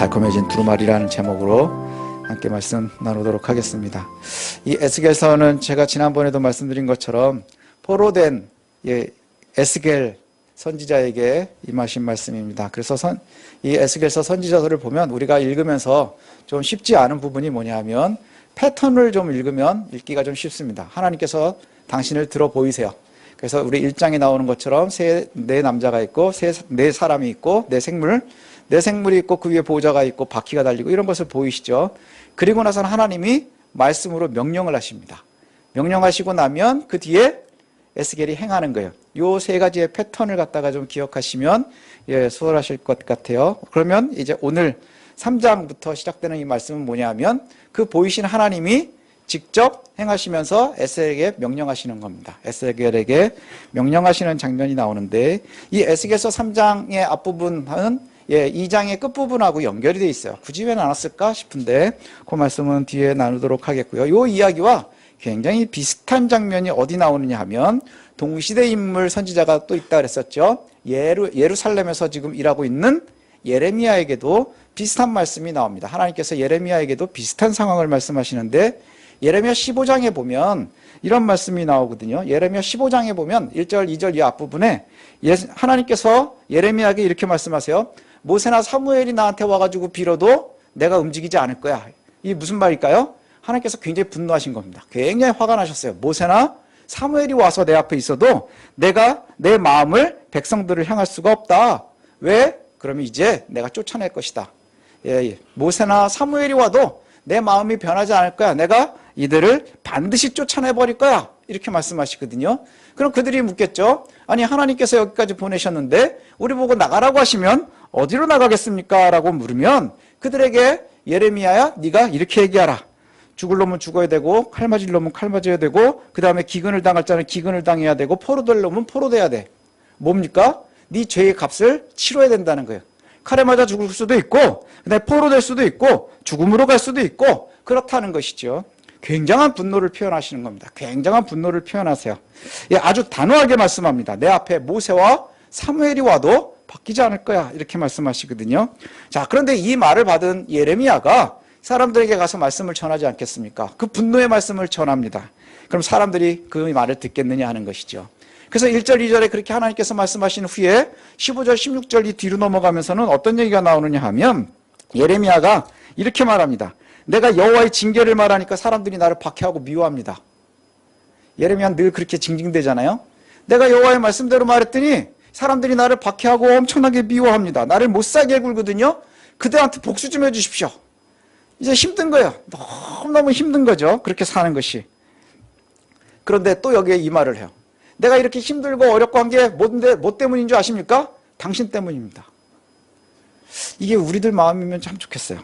달콤해진 두루마리라는 제목으로 함께 말씀 나누도록 하겠습니다. 이 에스겔서는 제가 지난번에도 말씀드린 것처럼 포로된 에스겔 선지자에게 임하신 말씀입니다. 그래서 이 에스겔서 선지자서를 보면 우리가 읽으면서 좀 쉽지 않은 부분이 뭐냐 하면 패턴을 좀 읽으면 읽기가 좀 쉽습니다. 하나님께서 당신을 들어 보이세요. 그래서 우리 1장에 나오는 것처럼 네 남자가 있고 네 사람이 있고 네 생물이 있고 그 위에 보호자가 있고 바퀴가 달리고 이런 것을 보이시죠. 그리고 나서는 하나님이 말씀으로 명령을 하십니다. 명령하시고 나면 그 뒤에 에스겔이 행하는 거예요. 요 세 가지의 패턴을 갖다가 좀 기억하시면 수월하실 것 같아요. 그러면 이제 오늘 3장부터 시작되는 이 말씀은 뭐냐 하면 그 보이신 하나님이 직접 행하시면서 에스겔에게 명령하시는 겁니다. 에스겔에게 명령하시는 장면이 나오는데 이 에스겔서 3장의 앞부분은 2장의 끝부분하고 연결이 되어 있어요. 굳이 왜 나눴을까 싶은데 그 말씀은 뒤에 나누도록 하겠고요. 이 이야기와 굉장히 비슷한 장면이 어디 나오느냐 하면 동시대 인물 선지자가 또 있다 그랬었죠. 예루살렘에서 지금 일하고 있는 예레미야에게도 비슷한 말씀이 나옵니다. 하나님께서 예레미야에게도 비슷한 상황을 말씀하시는데 예레미야 15장에 보면 이런 말씀이 나오거든요. 예레미야 15장에 보면 1절, 2절 이 앞부분에 하나님께서 예레미야에게 이렇게 말씀하세요. 모세나 사무엘이 나한테 와가지고 빌어도 내가 움직이지 않을 거야. 이게 무슨 말일까요? 하나님께서 굉장히 분노하신 겁니다. 굉장히 화가 나셨어요. 모세나 사무엘이 와서 내 앞에 있어도 내가 내 마음을 백성들을 향할 수가 없다. 왜? 그러면 이제 내가 쫓아낼 것이다. 모세나 사무엘이 와도 내 마음이 변하지 않을 거야. 내가 이들을 반드시 쫓아내버릴 거야. 이렇게 말씀하시거든요. 그럼 그들이 묻겠죠. 아니 하나님께서 여기까지 보내셨는데 우리 보고 나가라고 하시면 어디로 나가겠습니까? 라고 물으면 그들에게 예레미야야 네가 이렇게 얘기하라. 죽을 놈은 죽어야 되고 칼 맞을 놈은 칼 맞아야 되고 그 다음에 기근을 당할 자는 기근을 당해야 되고 포로될 놈은 포로돼야 돼. 뭡니까? 네 죄의 값을 치러야 된다는 거예요. 칼에 맞아 죽을 수도 있고 그다음에 포로될 수도 있고 죽음으로 갈 수도 있고 그렇다는 것이죠. 굉장한 분노를 표현하시는 겁니다. 굉장한 분노를 표현하세요. 아주 단호하게 말씀합니다. 내 앞에 모세와 사무엘이 와도 바뀌지 않을 거야. 이렇게 말씀하시거든요. 자, 그런데 이 말을 받은 예레미야가 사람들에게 가서 말씀을 전하지 않겠습니까? 그 분노의 말씀을 전합니다. 그럼 사람들이 그 말을 듣겠느냐 하는 것이죠. 그래서 1절, 2절에 그렇게 하나님께서 말씀하신 후에 15절, 16절 이 뒤로 넘어가면서는 어떤 얘기가 나오느냐 하면 예레미야가 이렇게 말합니다. 내가 여호와의 징계를 말하니까 사람들이 나를 박해하고 미워합니다. 예레미야는 늘 그렇게 징징대잖아요. 내가 여호와의 말씀대로 말했더니 사람들이 나를 박해하고 엄청나게 미워합니다. 나를 못살게 굴거든요. 그들한테 복수 좀 해주십시오. 이제 힘든 거예요. 너무너무 힘든 거죠. 그렇게 사는 것이. 그런데 또 여기에 이 말을 해요. 내가 이렇게 힘들고 어렵고 한 게 뭐 때문인 줄 아십니까? 당신 때문입니다. 이게 우리들 마음이면 참 좋겠어요.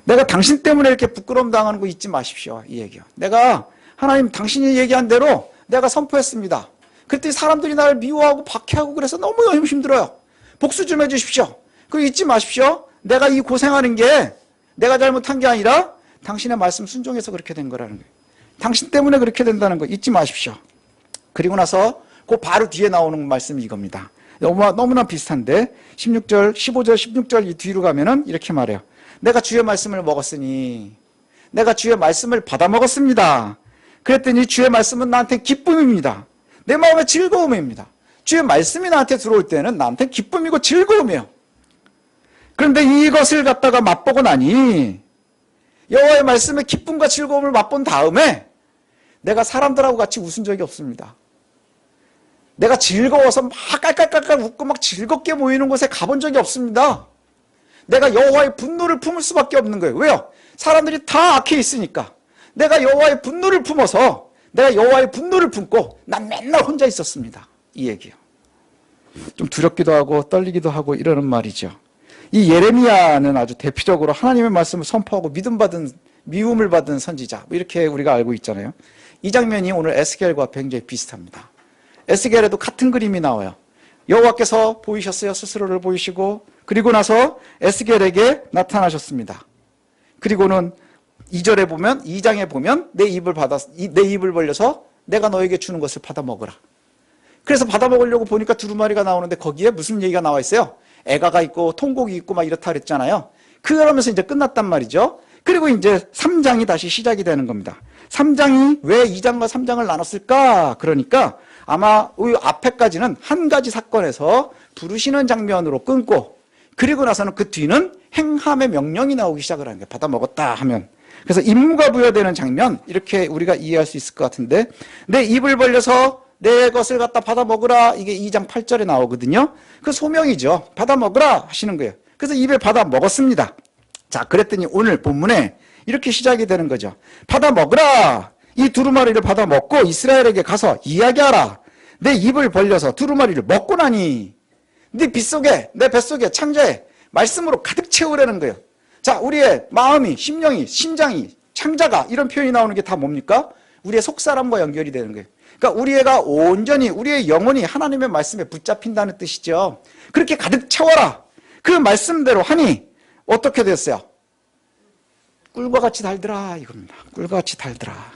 내가 당신 때문에 이렇게 부끄러움 당하는 거 잊지 마십시오. 이 얘기요. 내가 하나님 당신이 얘기한 대로 내가 선포했습니다. 그랬더니 사람들이 나를 미워하고 박해하고 그래서 너무너무 힘들어요. 복수 좀 해주십시오. 그거 잊지 마십시오. 내가 이 고생하는 게 내가 잘못한 게 아니라 당신의 말씀 순종해서 그렇게 된 거라는 거예요. 당신 때문에 그렇게 된다는 거 잊지 마십시오. 그리고 나서 그 바로 뒤에 나오는 말씀이 이겁니다. 너무나 비슷한데 15절 16절 이 뒤로 가면은 이렇게 말해요. 내가 주의 말씀을 먹었으니 내가 주의 말씀을 받아 먹었습니다. 그랬더니 주의 말씀은 나한테 기쁨입니다. 내 마음의 즐거움입니다. 주의 말씀이 나한테 들어올 때는 나한테 기쁨이고 즐거움이에요. 그런데 이것을 갖다가 맛보고 나니 여호와의 말씀의 기쁨과 즐거움을 맛본 다음에 내가 사람들하고 같이 웃은 적이 없습니다. 내가 즐거워서 막 깔깔깔깔 웃고 막 즐겁게 모이는 곳에 가본 적이 없습니다. 내가 여호와의 분노를 품을 수밖에 없는 거예요. 왜요? 사람들이 다 악해 있으니까. 내가 여호와의 분노를 품어서 내가 여호와의 분노를 품고 난 맨날 혼자 있었습니다. 이 얘기요. 좀 두렵기도 하고 떨리기도 하고 이러는 말이죠. 이 예레미야는 아주 대표적으로 하나님의 말씀을 선포하고 미움을 받은 선지자 이렇게 우리가 알고 있잖아요. 이 장면이 오늘 에스겔과 굉장히 비슷합니다. 에스겔에도 같은 그림이 나와요. 여호와께서 보이셨어요. 스스로를 보이시고 그리고 나서 에스겔에게 나타나셨습니다. 그리고는 2절에 보면 2장에 보면 내 입을 벌려서 내가 너에게 주는 것을 받아 먹으라. 그래서 받아 먹으려고 보니까 두루마리가 나오는데 거기에 무슨 얘기가 나와 있어요? 애가가 있고 통곡이 있고 막 이렇다 그랬잖아요. 그러면서 이제 끝났단 말이죠. 그리고 이제 3장이 다시 시작이 되는 겁니다. 3장이 왜 2장과 3장을 나눴을까? 그러니까 아마 이 앞에까지는 한 가지 사건에서 부르시는 장면으로 끊고, 그리고 나서는 그 뒤는 행함의 명령이 나오기 시작을 하는 거예요. 받아 먹었다 하면. 그래서 임무가 부여되는 장면, 이렇게 우리가 이해할 수 있을 것 같은데, 내 입을 벌려서 내 것을 갖다 받아 먹으라, 이게 2장 8절에 나오거든요. 그 소명이죠. 받아 먹으라 하시는 거예요. 그래서 입에 받아 먹었습니다. 자, 그랬더니 오늘 본문에 이렇게 시작이 되는 거죠. 받아 먹으라. 이 두루마리를 받아 먹고 이스라엘에게 가서 이야기하라. 내 입을 벌려서 두루마리를 먹고 나니 네 빗속에, 내 뱃속에, 창자에 말씀으로 가득 채우라는 거예요. 자, 우리의 마음이, 심령이, 심장이, 창자가, 이런 표현이 나오는 게 다 뭡니까? 우리의 속사람과 연결이 되는 거예요. 그러니까 우리 애가 온전히, 우리의 영혼이 하나님의 말씀에 붙잡힌다는 뜻이죠. 그렇게 가득 채워라. 그 말씀대로 하니 어떻게 됐어요? 꿀과 같이 달더라, 이겁니다. 꿀과 같이 달더라.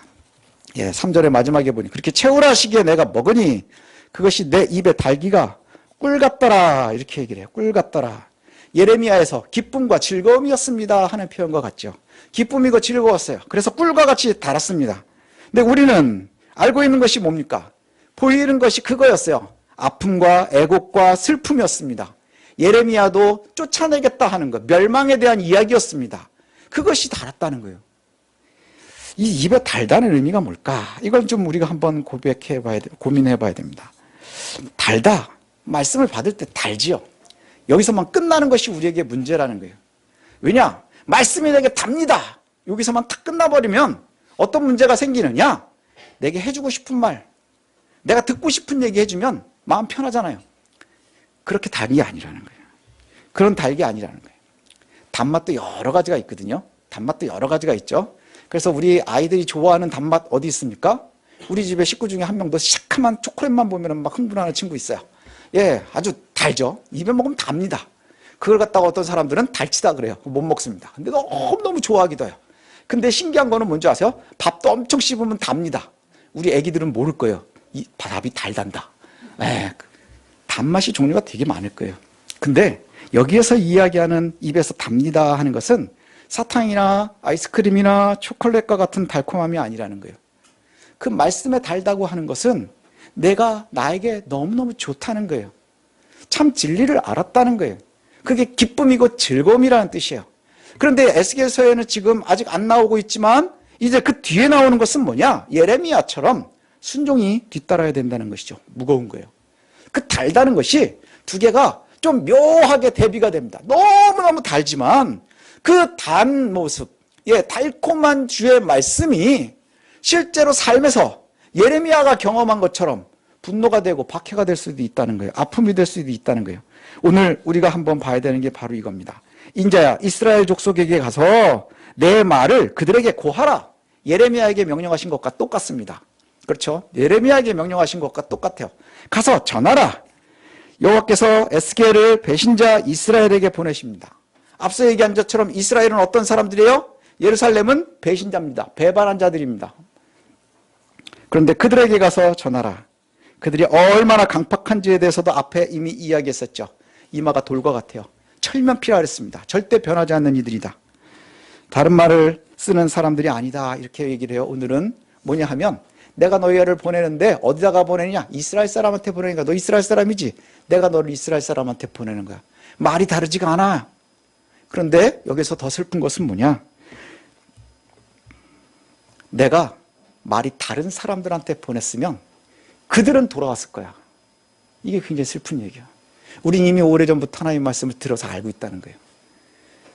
예, 3절의 마지막에 보니 그렇게 채우라 시기에 내가 먹으니 그것이 내 입에 달기가 꿀 같더라, 이렇게 얘기를 해요. 꿀 같더라. 예레미야에서 기쁨과 즐거움이었습니다 하는 표현과 같죠. 기쁨이고 즐거웠어요. 그래서 꿀과 같이 달았습니다. 근데 우리는 알고 있는 것이 뭡니까? 보이는 것이 그거였어요. 아픔과 애곡과 슬픔이었습니다. 예레미야도 쫓아내겠다 하는 것, 멸망에 대한 이야기였습니다. 그것이 달았다는 거예요. 이 입에 달다는 의미가 뭘까? 이걸 좀 우리가 한번 고민해 봐야 됩니다. 달다. 말씀을 받을 때 달지요. 여기서만 끝나는 것이 우리에게 문제라는 거예요. 왜냐? 말씀이 내게 답니다. 여기서만 탁 끝나버리면 어떤 문제가 생기느냐? 내게 해주고 싶은 말, 내가 듣고 싶은 얘기 해주면 마음 편하잖아요. 그렇게 달기 아니라는 거예요. 그런 달기 아니라는 거예요. 단맛도 여러 가지가 있거든요. 단맛도 여러 가지가 있죠. 그래서 우리 아이들이 좋아하는 단맛 어디 있습니까? 우리 집에 식구 중에 한 명도 시큼한 초콜릿만 보면 막 흥분하는 친구 있어요. 예, 아주 달죠. 입에 먹으면 답니다. 그걸 갖다가 어떤 사람들은 달치다 그래요. 못 먹습니다. 근데 너무너무 좋아하기도 해요. 근데 신기한 거는 뭔지 아세요? 밥도 엄청 씹으면 답니다. 우리 애기들은 모를 거예요. 이 밥이 달단다. 예, 단맛이 종류가 되게 많을 거예요. 근데 여기에서 이야기하는 입에서 답니다 하는 것은 사탕이나 아이스크림이나 초콜릿과 같은 달콤함이 아니라는 거예요. 그 말씀에 달다고 하는 것은 내가 나에게 너무너무 좋다는 거예요. 참 진리를 알았다는 거예요. 그게 기쁨이고 즐거움이라는 뜻이에요. 그런데 에스겔서에는 지금 아직 안 나오고 있지만 이제 그 뒤에 나오는 것은 뭐냐? 예레미야처럼 순종이 뒤따라야 된다는 것이죠. 무거운 거예요. 그 달다는 것이 두 개가 좀 묘하게 대비가 됩니다. 너무너무 달지만 그 단 모습, 예, 달콤한 주의 말씀이 실제로 삶에서 예레미야가 경험한 것처럼 분노가 되고 박해가 될 수도 있다는 거예요. 아픔이 될 수도 있다는 거예요. 오늘 우리가 한번 봐야 되는 게 바로 이겁니다. 인자야, 이스라엘 족속에게 가서 내 말을 그들에게 고하라. 예레미야에게 명령하신 것과 똑같습니다. 그렇죠? 예레미야에게 명령하신 것과 똑같아요. 가서 전하라. 여호와께서 에스겔을 배신자 이스라엘에게 보내십니다. 앞서 얘기한 것처럼 이스라엘은 어떤 사람들이에요? 예루살렘은 배신자입니다. 배반한 자들입니다. 그런데 그들에게 가서 전하라. 그들이 얼마나 강팍한지에 대해서도 앞에 이미 이야기했었죠. 이마가 돌과 같아요. 철면피라 그랬습니다. 절대 변하지 않는 이들이다. 다른 말을 쓰는 사람들이 아니다, 이렇게 얘기를 해요. 오늘은 뭐냐 하면 내가 너희를 보내는데 어디다가 보내느냐? 이스라엘 사람한테 보내니까 너 이스라엘 사람이지? 내가 너를 이스라엘 사람한테 보내는 거야. 말이 다르지가 않아. 그런데 여기서 더 슬픈 것은 뭐냐? 내가 말이 다른 사람들한테 보냈으면 그들은 돌아왔을 거야. 이게 굉장히 슬픈 얘기야. 우린 이미 오래전부터 하나님의 말씀을 들어서 알고 있다는 거예요.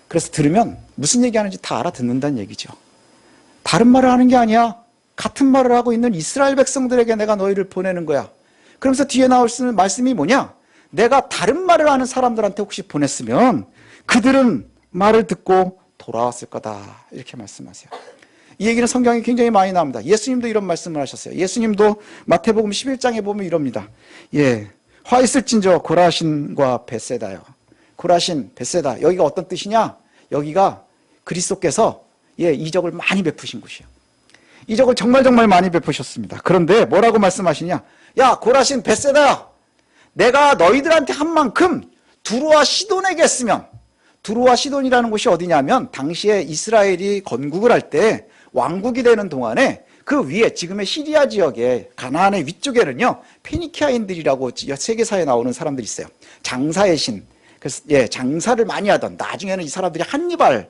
그래서 들으면 무슨 얘기하는지 다 알아듣는다는 얘기죠. 다른 말을 하는 게 아니야. 같은 말을 하고 있는 이스라엘 백성들에게 내가 너희를 보내는 거야. 그러면서 뒤에 나올 수 있는 말씀이 뭐냐? 내가 다른 말을 하는 사람들한테 혹시 보냈으면 그들은 말을 듣고 돌아왔을 거다, 이렇게 말씀하세요. 이 얘기는 성경에 굉장히 많이 나옵니다. 예수님도 이런 말씀을 하셨어요. 예수님도 마태복음 11장에 보면 이럽니다. 예, 화 있을진저 고라신과 벳세다요. 고라신, 벳세다, 여기가 어떤 뜻이냐? 여기가 그리스도께서 이적을 많이 베푸신 곳이에요. 이적을 정말 많이 베푸셨습니다. 그런데 뭐라고 말씀하시냐? 야, 고라신, 벳세다, 내가 너희들한테 한 만큼 두로와 시돈에게 했으면 두로와 시돈이라는 곳이 어디냐면 당시에 이스라엘이 건국을 할 때 왕국이 되는 동안에 그 위에 지금의 시리아 지역에 가나안의 위쪽에는요 페니키아인들이라고 세계사에 나오는 사람들이 있어요. 장사의 신. 그래서 장사를 많이 하던, 나중에는 이 사람들이 한니발의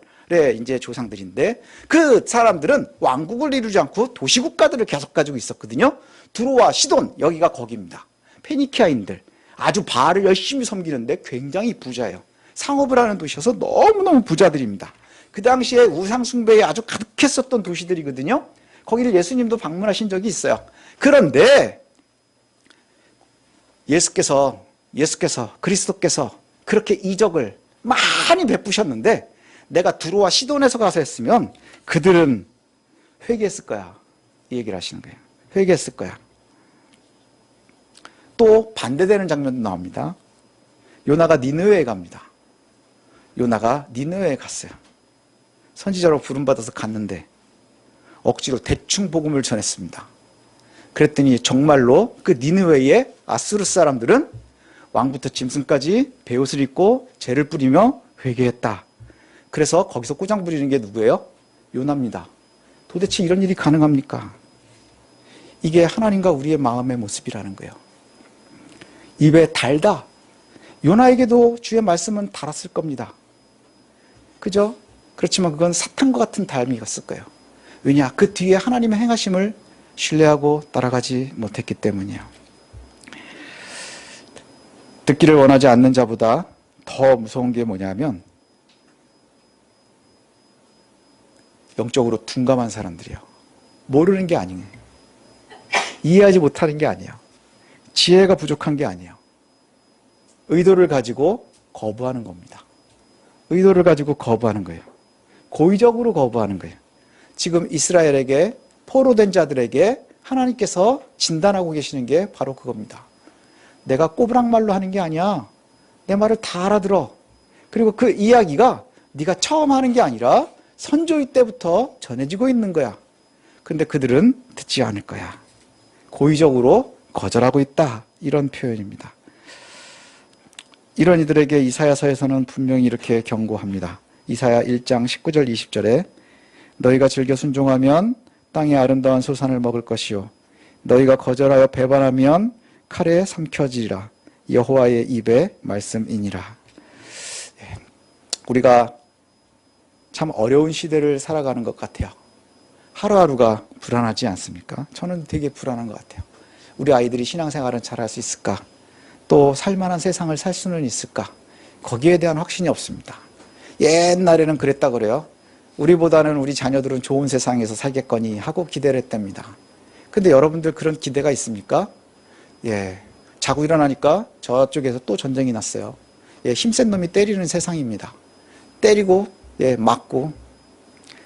이제 조상들인데, 그 사람들은 왕국을 이루지 않고 도시국가들을 계속 가지고 있었거든요. 두로와 시돈, 여기가 거기입니다. 페니키아인들 아주 바알을 열심히 섬기는데 굉장히 부자예요. 상업을 하는 도시여서 너무너무 부자들입니다. 그 당시에 우상 숭배에 아주 가득했었던 도시들이거든요. 거기를 예수님도 방문하신 적이 있어요. 그런데 그리스도께서 그렇게 이적을 많이 베푸셨는데, 내가 두로와 시돈에서 가서 했으면 그들은 회개했을 거야, 이 얘기를 하시는 거예요. 회개했을 거야. 또 반대되는 장면도 나옵니다. 요나가 니느웨에 갑니다. 요나가 니느웨에 갔어요. 선지자로 부름받아서 갔는데 억지로 대충 복음을 전했습니다. 그랬더니 정말로 그 니느웨의 아수르 사람들은 왕부터 짐승까지 베옷을 입고 죄를 뿌리며 회개했다. 그래서 거기서 꼬장 부리는 게 누구예요? 요나입니다. 도대체 이런 일이 가능합니까? 이게 하나님과 우리의 마음의 모습이라는 거예요. 입에 달다. 요나에게도 주의 말씀은 달았을 겁니다. 그죠? 그렇지만 그건 사탄과 같은 달미였을 거예요. 왜냐? 그 뒤에 하나님의 행하심을 신뢰하고 따라가지 못했기 때문이에요. 듣기를 원하지 않는 자보다 더 무서운 게 뭐냐면 영적으로 둔감한 사람들이에요. 모르는 게 아니에요. 이해하지 못하는 게 아니에요. 지혜가 부족한 게 아니에요. 의도를 가지고 거부하는 겁니다. 의도를 가지고 거부하는 거예요. 고의적으로 거부하는 거예요. 지금 이스라엘에게 포로된 자들에게 하나님께서 진단하고 계시는 게 바로 그겁니다. 내가 꼬부랑말로 하는 게 아니야. 내 말을 다 알아들어. 그리고 그 이야기가 네가 처음 하는 게 아니라 선조의 때부터 전해지고 있는 거야. 근데 그들은 듣지 않을 거야. 고의적으로 거절하고 있다. 이런 표현입니다. 이런 이들에게 이사야서에서는 분명히 이렇게 경고합니다. 이사야 1장 19절 20절에 너희가 즐겨 순종하면 땅의 아름다운 소산을 먹을 것이요 너희가 거절하여 배반하면 칼에 삼켜지리라. 여호와의 입의 말씀이니라. 우리가 참 어려운 시대를 살아가는 것 같아요. 하루하루가 불안하지 않습니까? 저는 되게 불안한 것 같아요. 우리 아이들이 신앙생활은 잘할 수 있을까? 또 살만한 세상을 살 수는 있을까? 거기에 대한 확신이 없습니다. 옛날에는 그랬다 그래요. 우리보다는 우리 자녀들은 좋은 세상에서 살겠거니 하고 기대를 했답니다. 근데 여러분들 그런 기대가 있습니까? 자고 일어나니까 저쪽에서 또 전쟁이 났어요. 힘센 놈이 때리는 세상입니다. 때리고 맞고.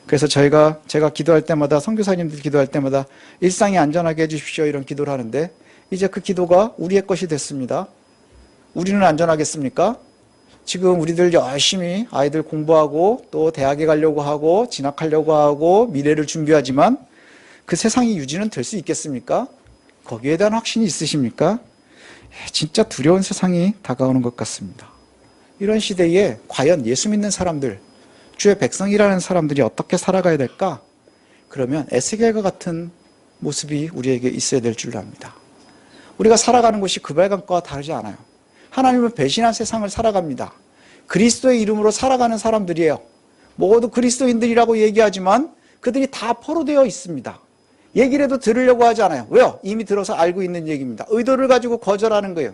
그래서 제가 기도할 때마다, 선교사님들 기도할 때마다 일상이 안전하게 해주십시오 이런 기도를 하는데, 이제 그 기도가 우리의 것이 됐습니다. 우리는 안전하겠습니까? 지금 우리들 열심히 아이들 공부하고 또 대학에 가려고 하고 진학하려고 하고 미래를 준비하지만 그 세상이 유지는 될 수 있겠습니까? 거기에 대한 확신이 있으십니까? 진짜 두려운 세상이 다가오는 것 같습니다. 이런 시대에 과연 예수 믿는 사람들, 주의 백성이라는 사람들이 어떻게 살아가야 될까? 그러면 에스겔과 같은 모습이 우리에게 있어야 될 줄 압니다. 우리가 살아가는 곳이 그발강과 다르지 않아요. 하나님은 배신한 세상을 살아갑니다. 그리스도의 이름으로 살아가는 사람들이에요. 모두 그리스도인들이라고 얘기하지만 그들이 다 포로되어 있습니다. 얘기를 해도 들으려고 하지 않아요. 왜요? 이미 들어서 알고 있는 얘기입니다. 의도를 가지고 거절하는 거예요.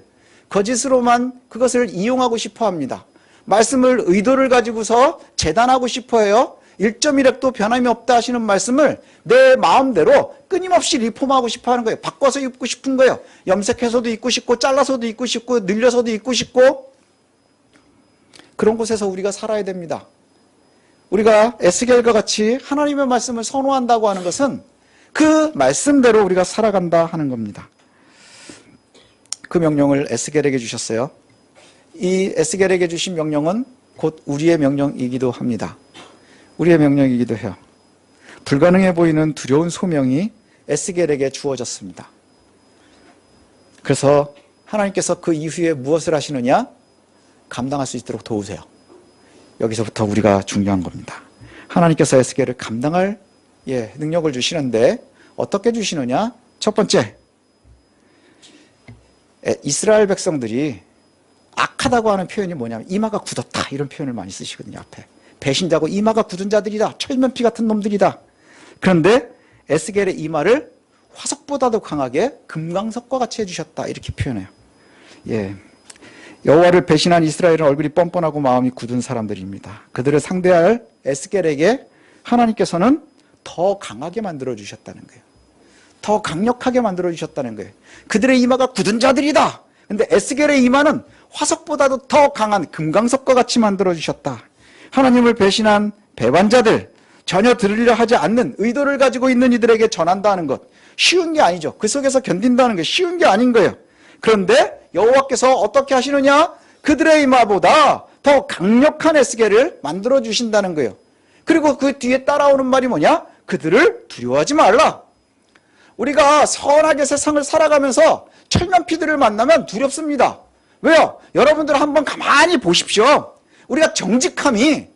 거짓으로만 그것을 이용하고 싶어 합니다. 말씀을 의도를 가지고서 재단하고 싶어 해요. 1.1획도 변함이 없다 하시는 말씀을 내 마음대로 끊임없이 리폼하고 싶어 하는 거예요. 바꿔서 입고 싶은 거예요. 염색해서도 입고 싶고 잘라서도 입고 싶고 늘려서도 입고 싶고. 그런 곳에서 우리가 살아야 됩니다. 우리가 에스겔과 같이 하나님의 말씀을 선호한다고 하는 것은 그 말씀대로 우리가 살아간다 하는 겁니다. 그 명령을 에스겔에게 주셨어요. 이 에스겔에게 주신 명령은 곧 우리의 명령이기도 합니다. 우리의 명령이기도 해요. 불가능해 보이는 두려운 소명이 에스겔에게 주어졌습니다. 그래서 하나님께서 그 이후에 무엇을 하시느냐? 감당할 수 있도록 도우세요. 여기서부터 우리가 중요한 겁니다. 하나님께서 에스겔을 감당할 능력을 주시는데 어떻게 주시느냐? 첫 번째, 이스라엘 백성들이 악하다고 하는 표현이 뭐냐면 이마가 굳었다, 이런 표현을 많이 쓰시거든요. 앞에 배신자고 이마가 굳은 자들이다, 철면피 같은 놈들이다. 그런데 에스겔의 이마를 화석보다도 강하게 금강석과 같이 해주셨다, 이렇게 표현해요. 여호와를 배신한 이스라엘은 얼굴이 뻔뻔하고 마음이 굳은 사람들입니다. 그들을 상대할 에스겔에게 하나님께서는 더 강하게 만들어 주셨다는 거예요. 더 강력하게 만들어 주셨다는 거예요. 그들의 이마가 굳은 자들이다. 근데 에스겔의 이마는 화석보다도 더 강한 금강석과 같이 만들어 주셨다. 하나님을 배신한 배반자들, 전혀 들으려 하지 않는 의도를 가지고 있는 이들에게 전한다는 것, 쉬운 게 아니죠. 그 속에서 견딘다는 게 쉬운 게 아닌 거예요. 그런데 여호와께서 어떻게 하시느냐? 그들의 이마보다 더 강력한 에스겔을 만들어 주신다는 거예요. 그리고 그 뒤에 따라오는 말이 뭐냐? 그들을 두려워하지 말라. 우리가 선하게 세상을 살아가면서 철면피들을 만나면 두렵습니다. 왜요? 여러분들 한번 가만히 보십시오. 우리가 정직함이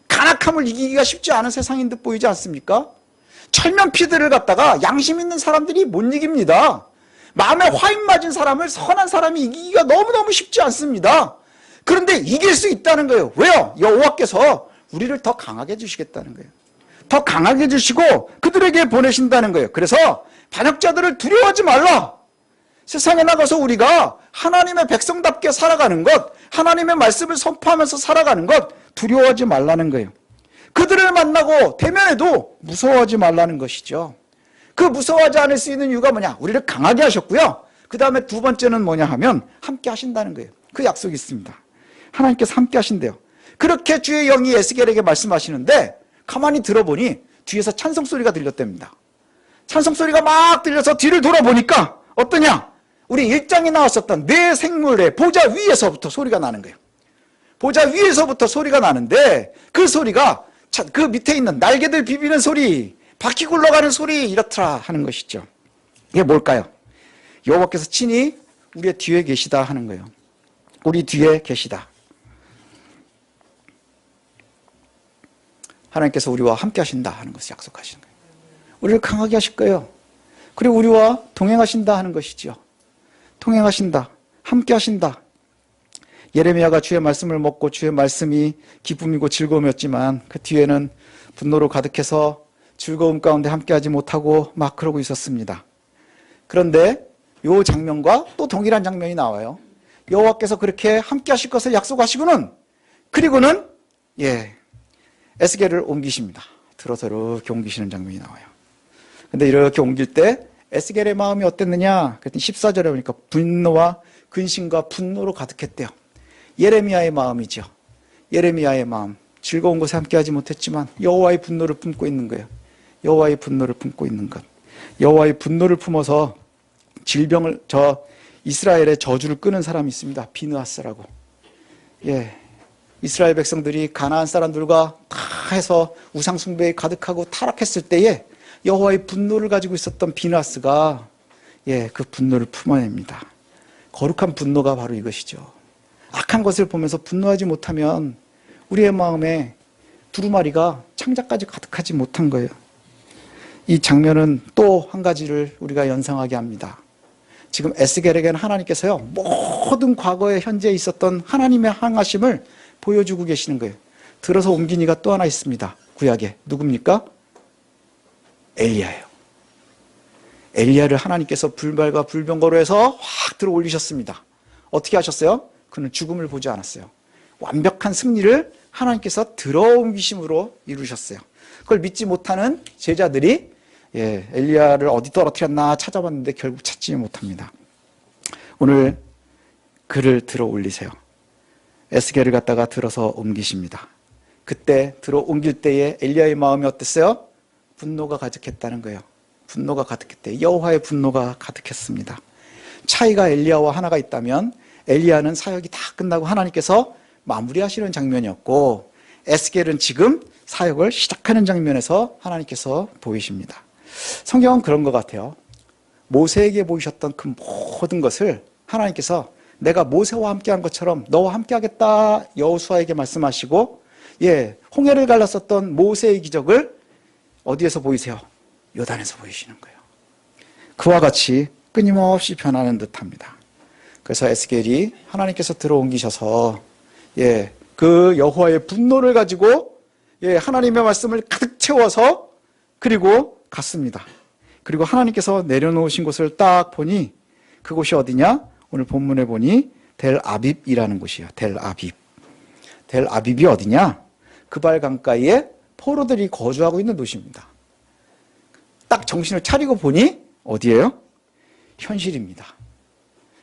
간악함을 이기기가 쉽지 않은 세상인 듯 보이지 않습니까? 철면피들을 갖다가 양심 있는 사람들이 못 이깁니다. 마음에 화인 맞은 사람을 선한 사람이 이기기가 너무너무 쉽지 않습니다. 그런데 이길 수 있다는 거예요. 왜요? 여호와께서 우리를 더 강하게 해주시겠다는 거예요. 더 강하게 해주시고 그들에게 보내신다는 거예요. 그래서 반역자들을 두려워하지 말라. 세상에 나가서 우리가 하나님의 백성답게 살아가는 것, 하나님의 말씀을 선포하면서 살아가는 것 두려워하지 말라는 거예요. 그들을 만나고 대면해도 무서워하지 말라는 것이죠. 그 무서워하지 않을 수 있는 이유가 뭐냐? 우리를 강하게 하셨고요. 그 다음에 두 번째는 뭐냐 하면 함께 하신다는 거예요. 그 약속이 있습니다. 하나님께서 함께 하신대요. 그렇게 주의 영이 에스겔에게 말씀하시는데 가만히 들어보니 뒤에서 찬송 소리가 들렸답니다. 찬송 소리가 막 들려서 뒤를 돌아보니까 어떠냐? 우리 1장에 나왔었던 내 생물의 보좌 위에서부터 소리가 나는 거예요. 보좌 위에서부터 소리가 나는데 그 소리가 그 밑에 있는 날개들 비비는 소리, 바퀴 굴러가는 소리 이렇더라 하는 것이죠. 이게 뭘까요? 여호와께서 친히 우리의 뒤에 계시다 하는 거예요. 우리 뒤에 계시다. 하나님께서 우리와 함께 하신다 하는 것을 약속하시는 거예요. 우리를 강하게 하실 거예요. 그리고 우리와 동행하신다 하는 것이죠. 동행하신다. 함께 하신다. 예레미야가 주의 말씀을 먹고 주의 말씀이 기쁨이고 즐거움이었지만 그 뒤에는 분노로 가득해서 즐거움 가운데 함께하지 못하고 막 그러고 있었습니다. 그런데 이 장면과 또 동일한 장면이 나와요. 여호와께서 그렇게 함께하실 것을 약속하시고는 그리고는 에스겔을 옮기십니다. 들어서 이렇게 옮기시는 장면이 나와요. 근데 이렇게 옮길 때 에스겔의 마음이 어땠느냐? 그랬더니 14절에 보니까 분노와 근심과 분노로 가득했대요. 예레미야의 마음이죠. 예레미야의 마음. 즐거운 곳에 함께하지 못했지만 여호와의 분노를 품고 있는 거예요. 여호와의 분노를 품고 있는 것. 여호와의 분노를 품어서 질병을 이스라엘의 저주를 끄는 사람이 있습니다. 비느하스라고. 이스라엘 백성들이 가나안 사람들과 다 해서 우상 숭배에 가득하고 타락했을 때에 여호와의 분노를 가지고 있었던 비느하스가 그 분노를 품어냅니다. 거룩한 분노가 바로 이것이죠. 악한 것을 보면서 분노하지 못하면 우리의 마음에 두루마리가 창자까지 가득하지 못한 거예요. 이 장면은 또 한 가지를 우리가 연상하게 합니다. 지금 에스겔에게는 하나님께서요, 모든 과거에 현재에 있었던 하나님의 향하심을 보여주고 계시는 거예요. 들어서 옮긴 이가 또 하나 있습니다. 구약에. 누굽니까? 엘리야예요. 엘리야를 하나님께서 불발과 불병거로 해서 확 들어 올리셨습니다. 어떻게 하셨어요? 그는 죽음을 보지 않았어요. 완벽한 승리를 하나님께서 들어 옮기심으로 이루셨어요. 그걸 믿지 못하는 제자들이 엘리야를 어디 떨어뜨렸나 찾아봤는데 결국 찾지 못합니다. 오늘 그를 들어 올리세요. 에스겔을 갖다가 들어서 옮기십니다. 그때 들어 옮길 때에 엘리야의 마음이 어땠어요? 분노가 가득했다는 거예요. 분노가 가득했대. 여호와의 분노가 가득했습니다. 차이가 엘리야와 하나가 있다면 엘리야는 사역이 다 끝나고 하나님께서 마무리하시는 장면이었고 에스겔은 지금 사역을 시작하는 장면에서 하나님께서 보이십니다. 성경은 그런 것 같아요. 모세에게 보이셨던 그 모든 것을 하나님께서 내가 모세와 함께한 것처럼 너와 함께하겠다 여호수아에게 말씀하시고 홍해를 갈랐었던 모세의 기적을 어디에서 보이세요? 요단에서 보이시는 거예요. 그와 같이 끊임없이 변하는 듯합니다. 그래서 에스겔이 하나님께서 들어옮기셔서 그 여호와의 분노를 가지고 하나님의 말씀을 가득 채워서 그리고 갔습니다. 그리고 하나님께서 내려놓으신 곳을 딱 보니 그곳이 어디냐? 오늘 본문에 보니 델 아빕이라는 곳이에요. 델 아빕. 델 아빕이 어디냐? 그발 강가에 포로들이 거주하고 있는 도시입니다. 딱 정신을 차리고 보니 어디예요? 현실입니다.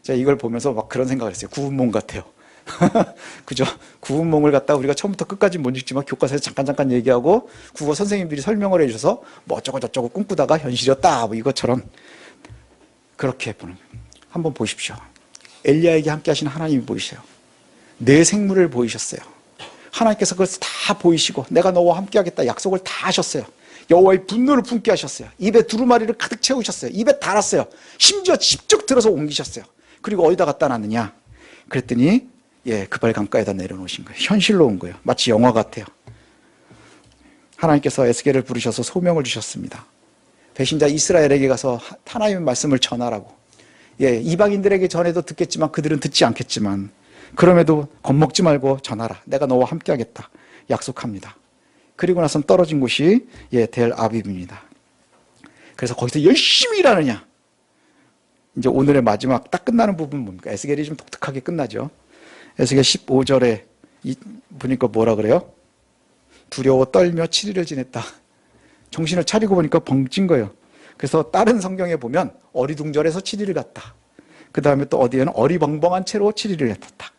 제가 이걸 보면서 막 그런 생각을 했어요. 구운몽 같아요. 그죠? 구운몽을 갖다 우리가 처음부터 끝까지 못 읽지만 교과서에서 잠깐 얘기하고 국어 선생님들이 설명을 해주셔서 뭐 어쩌고 저쩌고 꿈꾸다가 현실이었다 뭐 이것처럼 그렇게 보는 거예요. 한번 보십시오. 엘리야에게 함께 하신 하나님이 보이세요. 내 생물을 보이셨어요. 하나님께서 그것을 다 보이시고 내가 너와 함께 하겠다 약속을 다 하셨어요. 여호와의 분노를 품게 하셨어요. 입에 두루마리를 가득 채우셨어요. 입에 달았어요. 심지어 직접 들어서 옮기셨어요. 그리고 어디다 갖다 놨느냐? 그랬더니 그발 강가에다 내려놓으신 거예요. 현실로 온 거예요. 마치 영화 같아요. 하나님께서 에스겔을 부르셔서 소명을 주셨습니다. 배신자 이스라엘에게 가서 하나님의 말씀을 전하라고. 이방인들에게 전해도 듣겠지만 그들은 듣지 않겠지만 그럼에도 겁먹지 말고 전하라. 내가 너와 함께 하겠다. 약속합니다. 그리고 나선 떨어진 곳이 델 아빕입니다. 그래서 거기서 열심히 일하느냐? 이제 오늘의 마지막 딱 끝나는 부분은 뭡니까? 에스겔이 좀 독특하게 끝나죠. 에스겔 15절에 보니까 뭐라 그래요? 두려워 떨며 7일을 지냈다. 정신을 차리고 보니까 벙찐 거예요. 그래서 다른 성경에 보면 어리둥절해서 7일을 갔다. 그 다음에 또 어디에는 어리벙벙한 채로 7일을 했다.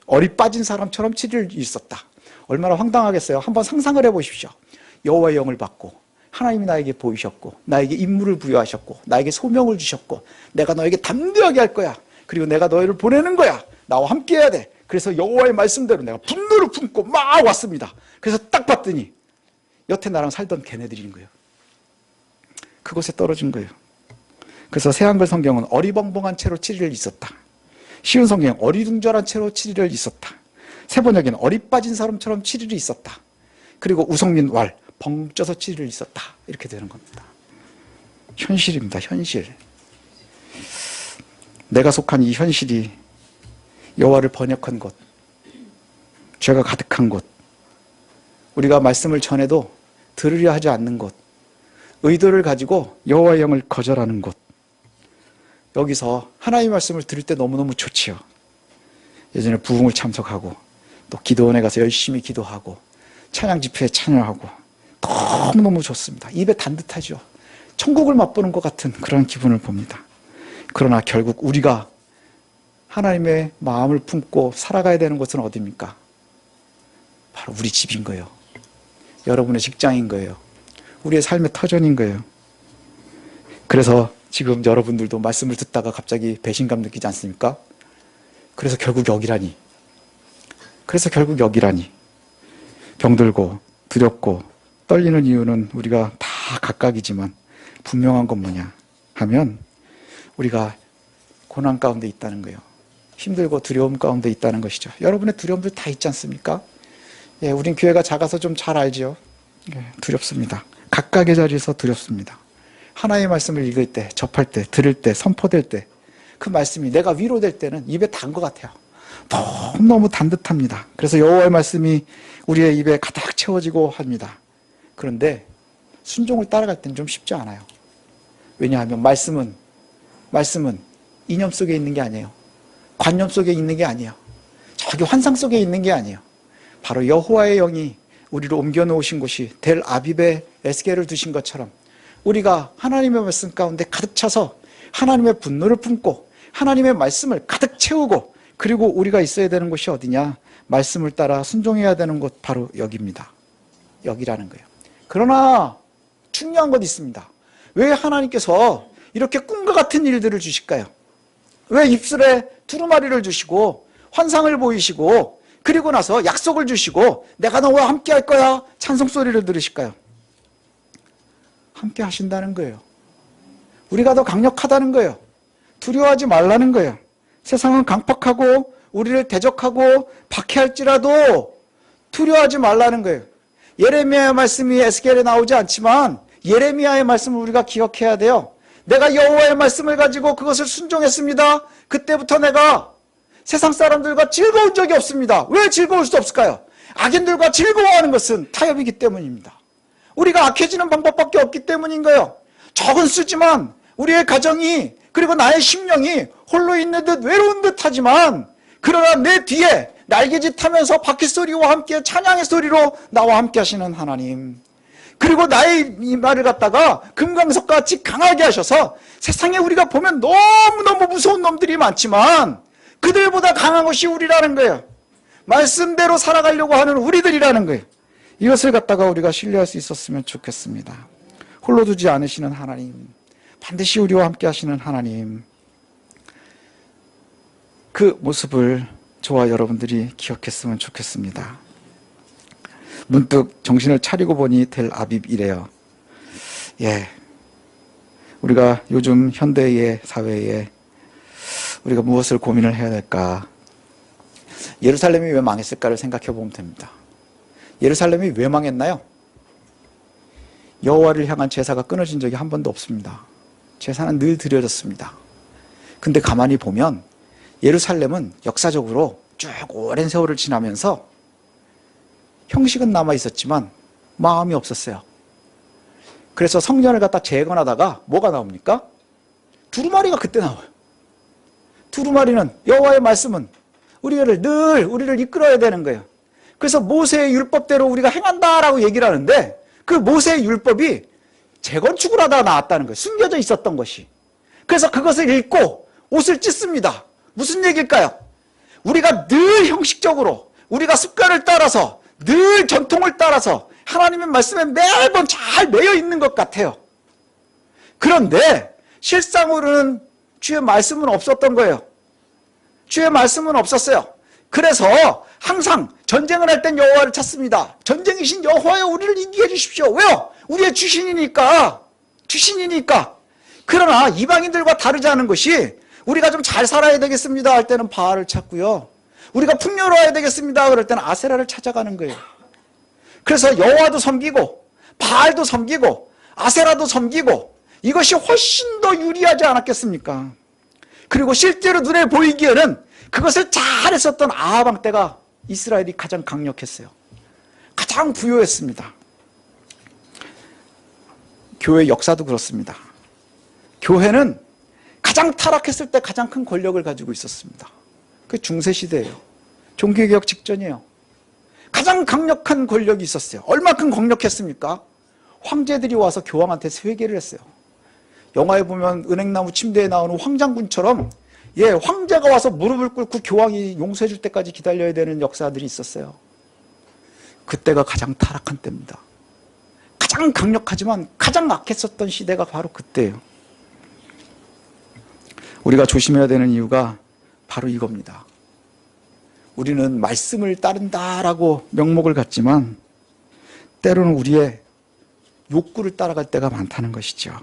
어리 빠진 사람처럼 7일을 있었다. 얼마나 황당하겠어요. 한번 상상을 해보십시오. 여호와의 영을 받고 하나님이 나에게 보이셨고 나에게 임무를 부여하셨고 나에게 소명을 주셨고 내가 너에게 담대하게 할 거야. 그리고 내가 너희를 보내는 거야. 나와 함께 해야 돼. 그래서 여호와의 말씀대로 내가 분노를 품고 막 왔습니다. 그래서 딱 봤더니 여태 나랑 살던 걔네들인 거예요. 그곳에 떨어진 거예요. 그래서 새한글 성경은 어리벙벙한 채로 7일을 있었다. 쉬운 성경은 어리둥절한 채로 7일을 있었다. 세번역에는 어리 빠진 사람처럼 7일이 있었다. 그리고 우성민 왈 벙쪄서 7일을 있었다. 이렇게 되는 겁니다. 현실입니다. 현실. 내가 속한 이 현실이 여호와를 번역한 곳, 죄가 가득한 곳, 우리가 말씀을 전해도 들으려 하지 않는 곳, 의도를 가지고 여호와의 영을 거절하는 곳, 여기서 하나님의 말씀을 들을 때 너무너무 좋지요. 예전에 부흥을 참석하고 또 기도원에 가서 열심히 기도하고 찬양 집회에 참여하고 너무너무 좋습니다. 입에 단듯하죠. 천국을 맛보는 것 같은 그런 기분을 봅니다. 그러나 결국 우리가 하나님의 마음을 품고 살아가야 되는 곳은 어디입니까? 바로 우리 집인 거예요. 여러분의 직장인 거예요. 우리의 삶의 터전인 거예요. 그래서 지금 여러분들도 말씀을 듣다가 갑자기 배신감 느끼지 않습니까? 그래서 결국 여기라니. 병들고 두렵고 떨리는 이유는 우리가 다 각각이지만 분명한 건 뭐냐 하면 우리가 고난 가운데 있다는 거예요. 힘들고 두려움 가운데 있다는 것이죠. 여러분의 두려움들 다 있지 않습니까? 우린 교회가 작아서 좀 잘 알죠. 두렵습니다. 각각의 자리에서 두렵습니다. 하나님의 말씀을 읽을 때, 접할 때, 들을 때, 선포될 때 그 말씀이 내가 위로될 때는 입에 단 것 같아요. 너무너무 단듯합니다. 그래서 여호와의 말씀이 우리의 입에 가득 채워지고 합니다. 그런데 순종을 따라갈 때는 좀 쉽지 않아요. 왜냐하면 말씀은 이념 속에 있는 게 아니에요. 관념 속에 있는 게 아니에요. 저기 환상 속에 있는 게 아니에요. 바로 여호와의 영이 우리를 옮겨놓으신 곳이 델 아빕에 에스겔을 두신 것처럼 우리가 하나님의 말씀 가운데 가득 차서 하나님의 분노를 품고 하나님의 말씀을 가득 채우고 그리고 우리가 있어야 되는 곳이 어디냐? 말씀을 따라 순종해야 되는 곳 바로 여기입니다. 여기라는 거예요. 그러나 중요한 것 있습니다. 왜 하나님께서 이렇게 꿈과 같은 일들을 주실까요? 왜 입술에 두루마리를 주시고 환상을 보이시고 그리고 나서 약속을 주시고 내가 너와 함께 할 거야 찬송 소리를 들으실까요? 함께 하신다는 거예요. 우리가 더 강력하다는 거예요. 두려워하지 말라는 거예요. 세상은 강팍하고 우리를 대적하고 박해할지라도 두려워하지 말라는 거예요. 예레미야의 말씀이 에스겔에 나오지 않지만 예레미야의 말씀을 우리가 기억해야 돼요. 내가 여호와의 말씀을 가지고 그것을 순종했습니다. 그때부터 내가 세상 사람들과 즐거운 적이 없습니다. 왜 즐거울 수 없을까요? 악인들과 즐거워하는 것은 타협이기 때문입니다. 우리가 악해지는 방법밖에 없기 때문인 거예요. 적은 수지만 우리의 가정이 그리고 나의 심령이 홀로 있는 듯 외로운 듯 하지만 그러나 내 뒤에 날개짓하면서 바퀴소리와 함께 찬양의 소리로 나와 함께 하시는 하나님, 그리고 나의 이 말을 갖다가 금강석같이 강하게 하셔서 세상에 우리가 보면 너무너무 무서운 놈들이 많지만 그들보다 강한 것이 우리라는 거예요. 말씀대로 살아가려고 하는 우리들이라는 거예요. 이것을 갖다가 우리가 신뢰할 수 있었으면 좋겠습니다. 홀로 두지 않으시는 하나님, 반드시 우리와 함께 하시는 하나님, 그 모습을 저와 여러분들이 기억했으면 좋겠습니다. 문득 정신을 차리고 보니 텔 아비브이래요. 우리가 요즘 현대의 사회에 우리가 무엇을 고민을 해야 될까? 예루살렘이 왜 망했을까를 생각해 보면 됩니다. 예루살렘이 왜 망했나요? 여호와를 향한 제사가 끊어진 적이 한 번도 없습니다. 제사는 늘 드려졌습니다. 근데 가만히 보면 예루살렘은 역사적으로 쭉 오랜 세월을 지나면서 형식은 남아 있었지만 마음이 없었어요. 그래서 성전을 갖다 재건하다가 뭐가 나옵니까? 두루마리가 그때 나와요. 두루마리는 여호와의 말씀은 우리를 이끌어야 되는 거예요. 그래서 모세의 율법대로 우리가 행한다라고 얘기를 하는데 그 모세의 율법이 재건축을 하다가 나왔다는 거예요. 숨겨져 있었던 것이. 그래서 그것을 읽고 옷을 찢습니다. 무슨 얘기일까요? 우리가 늘 형식적으로 우리가 습관을 따라서 늘 전통을 따라서 하나님의 말씀에 매번 잘 매여 있는 것 같아요. 그런데 실상으로는 주의 말씀은 없었던 거예요. 주의 말씀은 없었어요. 그래서 항상 전쟁을 할 땐 여호와를 찾습니다. 전쟁이신 여호와여 우리를 이기게 해주십시오. 왜요? 우리의 주신이니까. 그러나 이방인들과 다르지 않은 것이 우리가 좀 잘 살아야 되겠습니다 할 때는 바알을 찾고요. 우리가 풍요로워야 되겠습니다 그럴 때는 아세라를 찾아가는 거예요. 그래서 여호와도 섬기고 바알도 섬기고 아세라도 섬기고 이것이 훨씬 더 유리하지 않았겠습니까? 그리고 실제로 눈에 보이기에는 그것을 잘했었던 아합 왕 때가 이스라엘이 가장 강력했어요. 가장 부유했습니다. 교회 역사도 그렇습니다. 교회는 가장 타락했을 때 가장 큰 권력을 가지고 있었습니다. 그게 중세시대예요. 종교개혁 직전이에요. 가장 강력한 권력이 있었어요. 얼마큼 강력했습니까? 황제들이 와서 교황한테 회개를 했어요. 영화에 보면 은행나무 침대에 나오는 황장군처럼 황제가 와서 무릎을 꿇고 교황이 용서해 줄 때까지 기다려야 되는 역사들이 있었어요. 그때가 가장 타락한 때입니다. 가장 강력하지만 가장 악했었던 시대가 바로 그때예요. 우리가 조심해야 되는 이유가 바로 이겁니다. 우리는 말씀을 따른다라고 명목을 갖지만 때로는 우리의 욕구를 따라갈 때가 많다는 것이죠.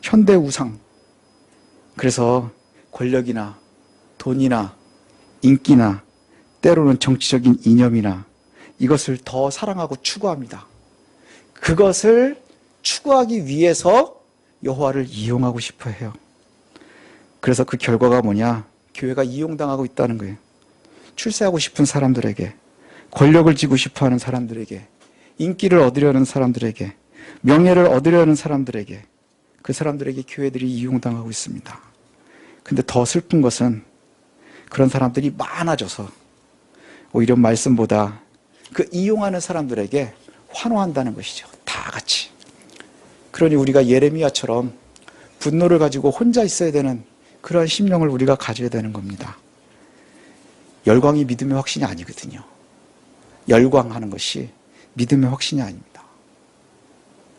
현대 우상, 그래서 권력이나 돈이나 인기나 때로는 정치적인 이념이나 이것을 더 사랑하고 추구합니다. 그것을 추구하기 위해서 여호와를 이용하고 싶어 해요. 그래서 그 결과가 뭐냐? 교회가 이용당하고 있다는 거예요. 출세하고 싶은 사람들에게, 권력을 쥐고 싶어하는 사람들에게, 인기를 얻으려는 사람들에게, 명예를 얻으려는 사람들에게, 그 사람들에게 교회들이 이용당하고 있습니다. 근데 더 슬픈 것은 그런 사람들이 많아져서 오히려 말씀보다 그 이용하는 사람들에게 환호한다는 것이죠. 다 같이. 그러니 우리가 예레미야처럼 분노를 가지고 혼자 있어야 되는 그러한 심령을 우리가 가져야 되는 겁니다. 열광이 믿음의 확신이 아니거든요. 열광하는 것이 믿음의 확신이 아닙니다.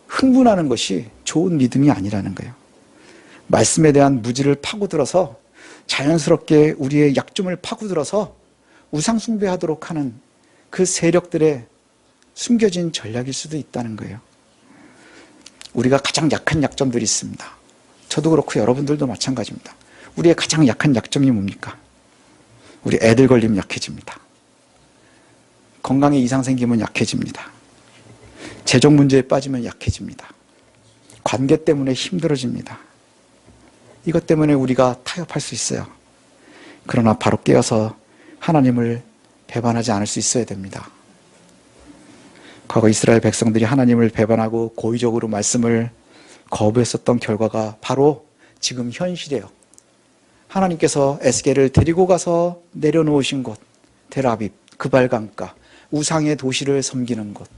흥분하는 것이 좋은 믿음이 아니라는 거예요. 말씀에 대한 무지를 파고들어서 자연스럽게 우리의 약점을 파고들어서 우상숭배하도록 하는 그 세력들의 숨겨진 전략일 수도 있다는 거예요. 우리가 가장 약한 약점들이 있습니다. 저도 그렇고 여러분들도 마찬가지입니다. 우리의 가장 약한 약점이 뭡니까? 우리 애들 걸리면 약해집니다. 건강에 이상 생기면 약해집니다. 재정 문제에 빠지면 약해집니다. 관계 때문에 힘들어집니다. 이것 때문에 우리가 타협할 수 있어요. 그러나 바로 깨어서 하나님을 배반하지 않을 수 있어야 됩니다. 과거 이스라엘 백성들이 하나님을 배반하고 고의적으로 말씀을 거부했었던 결과가 바로 지금 현실이에요. 하나님께서 에스겔을 데리고 가서 내려놓으신 곳, 델아빕, 그발강가, 우상의 도시를 섬기는 곳.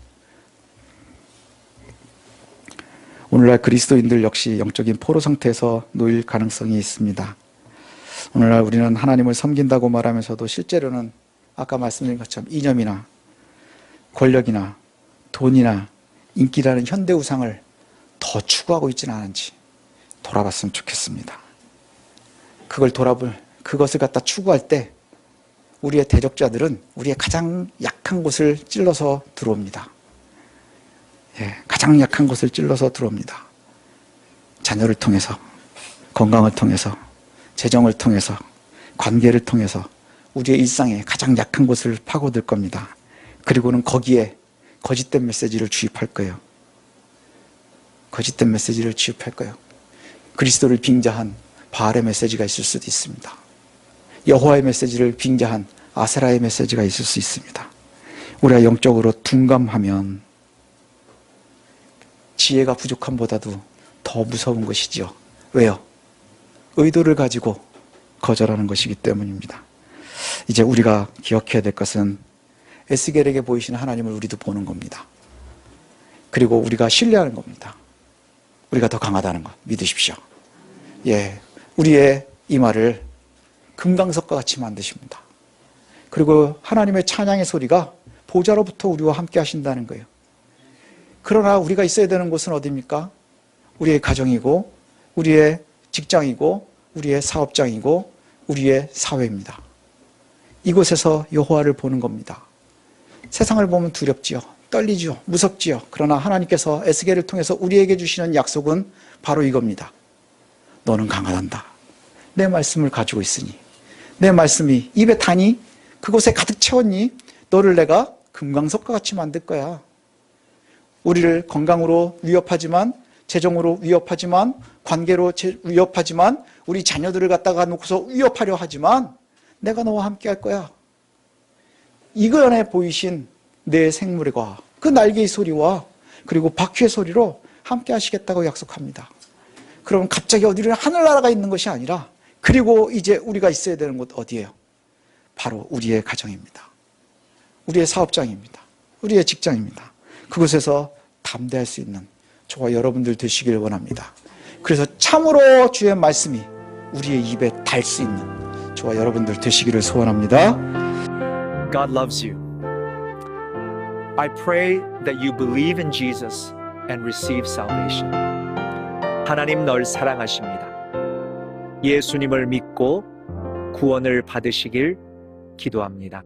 오늘날 그리스도인들 역시 영적인 포로 상태에서 놓일 가능성이 있습니다. 오늘날 우리는 하나님을 섬긴다고 말하면서도 실제로는 아까 말씀드린 것처럼 이념이나 권력이나 돈이나 인기라는 현대 우상을 더 추구하고 있지는 않은지 돌아봤으면 좋겠습니다. 그것을 갖다 추구할 때 우리의 대적자들은 우리의 가장 약한 곳을 찔러서 들어옵니다. 가장 약한 곳을 찔러서 들어옵니다. 자녀를 통해서, 건강을 통해서, 재정을 통해서, 관계를 통해서 우리의 일상에 가장 약한 곳을 파고들 겁니다. 그리고는 거기에 거짓된 메시지를 주입할 거예요. 거짓된 메시지를 주입할 거예요. 그리스도를 빙자한 바알의 메시지가 있을 수도 있습니다. 여호와의 메시지를 빙자한 아세라의 메시지가 있을 수 있습니다. 우리가 영적으로 둔감하면 지혜가 부족함보다도 더 무서운 것이지요. 왜요? 의도를 가지고 거절하는 것이기 때문입니다. 이제 우리가 기억해야 될 것은 에스겔에게 보이시는 하나님을 우리도 보는 겁니다. 그리고 우리가 신뢰하는 겁니다. 우리가 더 강하다는 것 믿으십시오. 우리의 이 말을 금강석과 같이 만드십니다. 그리고 하나님의 찬양의 소리가 보좌로부터 우리와 함께 하신다는 거예요. 그러나 우리가 있어야 되는 곳은 어디입니까? 우리의 가정이고 우리의 직장이고 우리의 사업장이고 우리의 사회입니다. 이곳에서 여호와를 보는 겁니다. 세상을 보면 두렵지요. 떨리지요. 무섭지요. 그러나 하나님께서 에스겔을 통해서 우리에게 주시는 약속은 바로 이겁니다. 너는 강하단다. 내 말씀을 가지고 있으니, 내 말씀이 입에 타니, 그곳에 가득 채웠니, 너를 내가 금강석과 같이 만들 거야. 우리를 건강으로 위협하지만, 재정으로 위협하지만, 관계로 위협하지만, 우리 자녀들을 갖다가 놓고서 위협하려 하지만 내가 너와 함께 할 거야. 이거 안에 보이신 내 생물과 그 날개의 소리와 그리고 바퀴의 소리로 함께 하시겠다고 약속합니다. 그럼 갑자기 어디를 하늘나라가 있는 것이 아니라, 그리고 이제 우리가 있어야 되는 곳 어디예요? 바로 우리의 가정입니다. 우리의 사업장입니다. 우리의 직장입니다. 그곳에서 담대할 수 있는 저와 여러분들 되시길 원합니다. 그래서 참으로 주의 말씀이 우리의 입에 달 수 있는 저와 여러분들 되시기를 소원합니다. God loves you. I pray that you believe in Jesus and receive salvation. 하나님 널 사랑하십니다. 예수님을 믿고 구원을 받으시길 기도합니다.